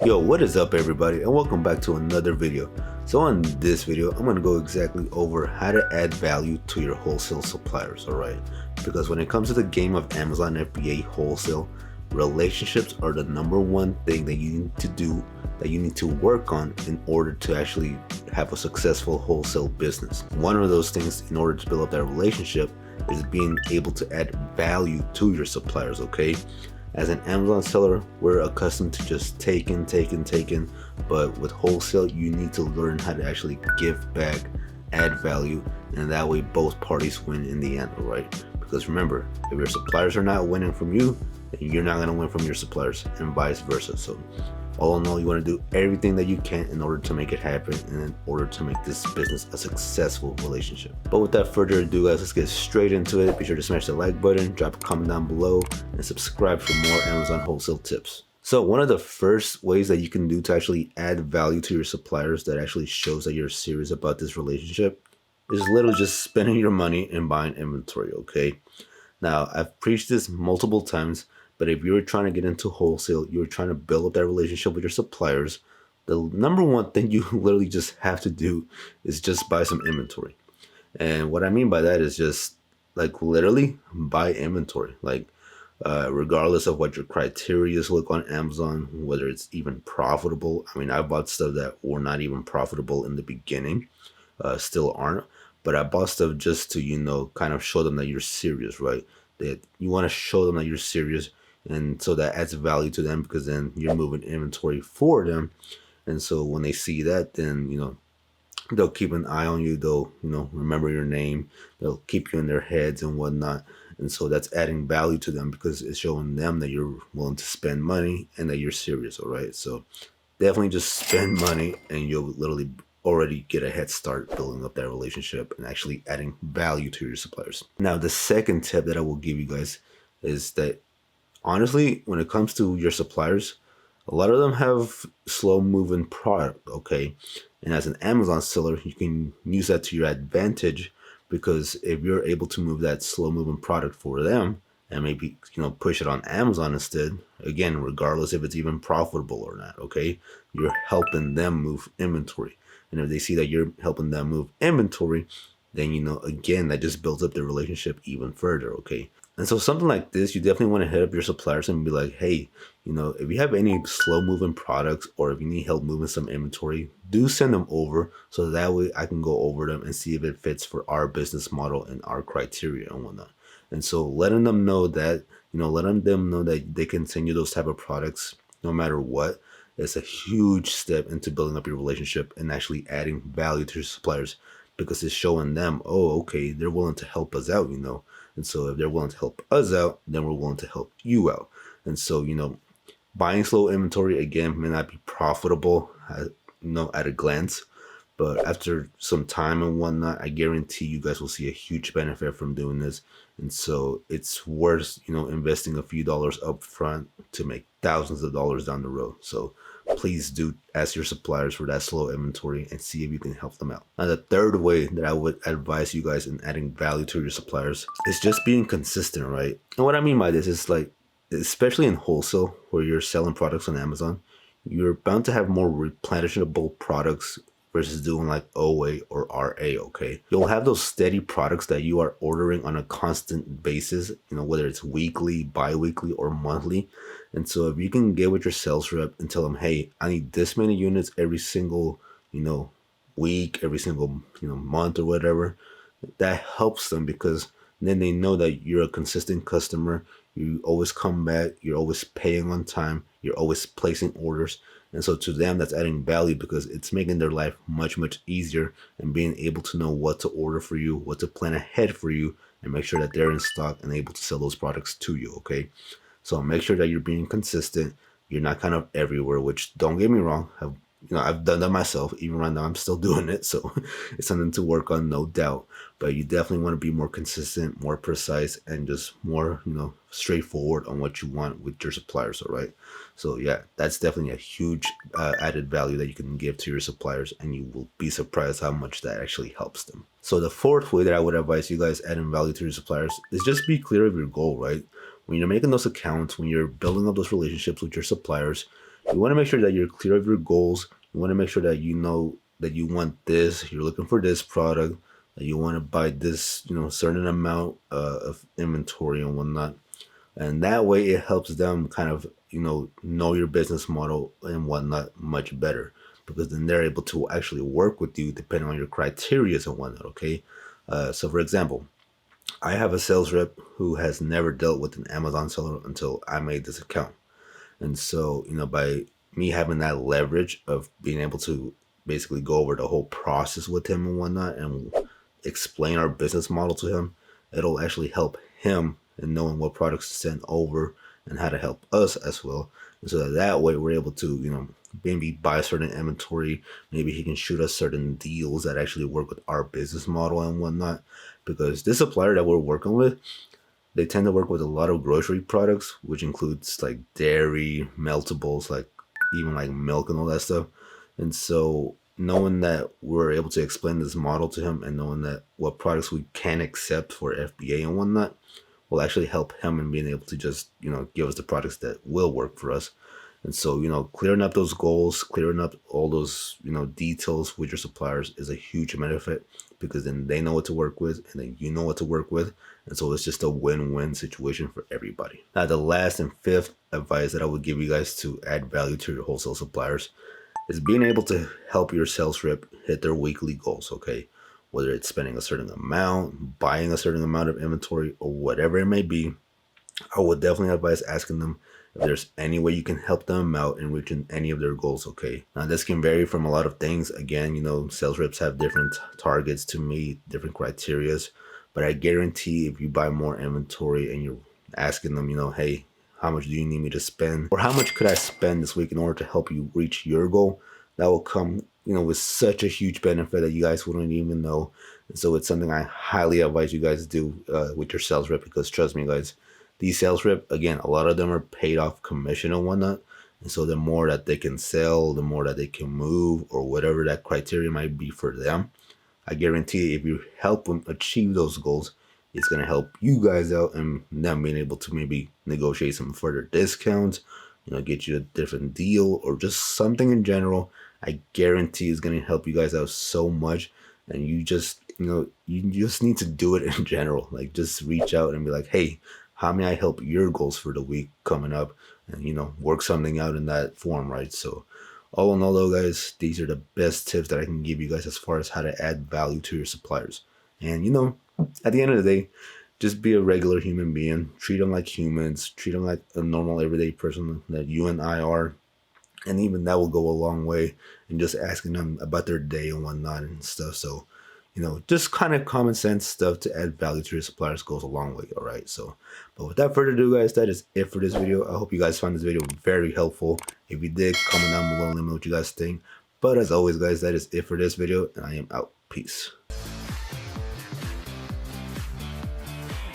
Yo, what is up everybody, and welcome back to another video. So on this video, I'm going to go exactly over how to add value to your wholesale suppliers, alright? Because when it comes to the game of Amazon FBA wholesale, relationships are the number one thing that you need to do, that you need to work on in order to actually have a successful wholesale business. One of those things in order to build up that relationship is being able to add value to your suppliers, okay? As an Amazon seller, we're accustomed to just taking, but with wholesale, you need to learn how to actually give back, add value, and that way both parties win in the end, right? Because remember, if your suppliers are not winning from you, then you're not going to win from your suppliers, and vice versa. So all in all, you want to do everything that you can in order to make it happen and in order to make this business a successful relationship. But without further ado, guys, let's get straight into it. Be sure to smash the like button, drop a comment down below, and subscribe for more Amazon wholesale tips. So one of the first ways that you can do to actually add value to your suppliers that actually shows that you're serious about this relationship is literally just spending your money and buying inventory, okay? Now, I've preached this multiple times, but if you're trying to get into wholesale, you're trying to build up that relationship with your suppliers, the number one thing you literally just have to do is just buy some inventory. And what I mean by that is just like literally buy inventory. Like regardless of what your criteria look on Amazon, whether it's even profitable. I mean, I bought stuff that were not even profitable in the beginning, still aren't. But I bought stuff just to, kind of show them that you're serious, right? That you want to show them that you're serious. And so that adds value to them because then you're moving inventory for them. And so when they see that, then, they'll keep an eye on you. They'll, remember your name. They'll keep you in their heads and whatnot. And so that's adding value to them because it's showing them that you're willing to spend money and that you're serious, all right? So definitely just spend money and you'll literally already get a head start building up that relationship and actually adding value to your suppliers. Now, the second tip that I will give you guys is that honestly, when it comes to your suppliers, a lot of them have slow moving product, okay? And as an Amazon seller, you can use that to your advantage because if you're able to move that slow moving product for them and maybe, push it on Amazon instead, again, regardless if it's even profitable or not, okay? You're helping them move inventory. And if they see that you're helping them move inventory, then, again, that just builds up the relationship even further, okay? And so something like this, you definitely want to hit up your suppliers and be like, hey, if you have any slow moving products or if you need help moving some inventory, do send them over so that way I can go over them and see if it fits for our business model and our criteria and whatnot. And so letting them know that, letting them know that they can send you those type of products no matter what, is a huge step into building up your relationship and actually adding value to your suppliers because it's showing them, oh, okay, they're willing to help us out, And so if they're willing to help us out, then we're willing to help you out. And so, buying slow inventory, again, may not be profitable, at a glance. But after some time and whatnot, I guarantee you guys will see a huge benefit from doing this. And so it's worth, investing a few dollars up front to make thousands of dollars down the road. So please do ask your suppliers for that slow inventory and see if you can help them out. Now, the third way that I would advise you guys in adding value to your suppliers is just being consistent, right? And what I mean by this is like, especially in wholesale where you're selling products on Amazon, you're bound to have more replenishable products versus doing like OA or RA, okay? You'll have those steady products that you are ordering on a constant basis, whether it's weekly, bi-weekly, or monthly. And so if you can get with your sales rep and tell them, hey, I need this many units every single, week, every single, month or whatever, that helps them because then they know that you're a consistent customer. You always come back. You're always paying on time. You're always placing orders. And so to them, that's adding value because it's making their life much, much easier and being able to know what to order for you, what to plan ahead for you, and make sure that they're in stock and able to sell those products to you, okay? So make sure that you're being consistent. You're not kind of everywhere, which don't get me wrong. I've done that myself. Even right now, I'm still doing it. So it's something to work on, no doubt. But you definitely want to be more consistent, more precise, and just more, straightforward on what you want with your suppliers, all right? So yeah, that's definitely a huge added value that you can give to your suppliers, and you will be surprised how much that actually helps them. So the fourth way that I would advise you guys adding value to your suppliers is just be clear of your goal, right? When you're making those accounts, when you're building up those relationships with your suppliers, You want to make sure that you're clear of your goals. You want to make sure that you know that you want this, you're looking for this product, that you want to buy this, certain amount of inventory and whatnot. And that way it helps them kind of, know your business model and whatnot much better, because then they're able to actually work with you depending on your criteria and whatnot. Okay. So for example, I have a sales rep who has never dealt with an Amazon seller until I made this account. And so, by me having that leverage of being able to basically go over the whole process with him and whatnot and explain our business model to him, it'll actually help him in knowing what products to send over and how to help us as well. And so that way we're able to, maybe buy certain inventory. Maybe he can shoot us certain deals that actually work with our business model and whatnot. Because this supplier that we're working with, they tend to work with a lot of grocery products, which includes like dairy, meltables, like even like milk and all that stuff. And so knowing that we're able to explain this model to him and knowing that what products we can accept for FBA and whatnot will actually help him in being able to just, give us the products that will work for us. And so, clearing up those goals, clearing up all those, details with your suppliers is a huge benefit, because then they know what to work with and then you know what to work with. And so it's just a win-win situation for everybody. Now, the last and fifth advice that I would give you guys to add value to your wholesale suppliers is being able to help your sales rep hit their weekly goals, okay? Whether it's spending a certain amount, buying a certain amount of inventory, or whatever it may be, I would definitely advise asking them if there's any way you can help them out in reaching any of their goals, okay? Now, this can vary from a lot of things. Again, sales reps have different targets to meet, different criterias, but I guarantee if you buy more inventory and you're asking them, hey, how much do you need me to spend? Or how much could I spend this week in order to help you reach your goal? That will come, with such a huge benefit that you guys wouldn't even know. And so it's something I highly advise you guys do with your sales rep, because trust me, guys, these sales rep, again, a lot of them are paid off commission and whatnot. And so the more that they can sell, the more that they can move, or whatever that criteria might be for them, I guarantee if you help them achieve those goals, it's going to help you guys out and them being able to maybe negotiate some further discounts, get you a different deal or just something in general. I guarantee it's going to help you guys out so much. And you just, you just need to do it in general. Like, just reach out and be like, hey, how may I help your goals for the week coming up? And, work something out in that form, right? So all in all, though, guys, these are the best tips that I can give you guys as far as how to add value to your suppliers. And, at the end of the day, just be a regular human being. Treat them like humans. Treat them like a normal, everyday person that you and I are. And even that will go a long way in just asking them about their day and whatnot and stuff. So, just kind of common sense stuff to add value to your suppliers goes a long way. All right. So, but without further ado, guys, that is it for this video. I hope you guys found this video very helpful. If you did, comment down below and let me know what you guys think. But as always, guys, that is it for this video, and I am out. Peace.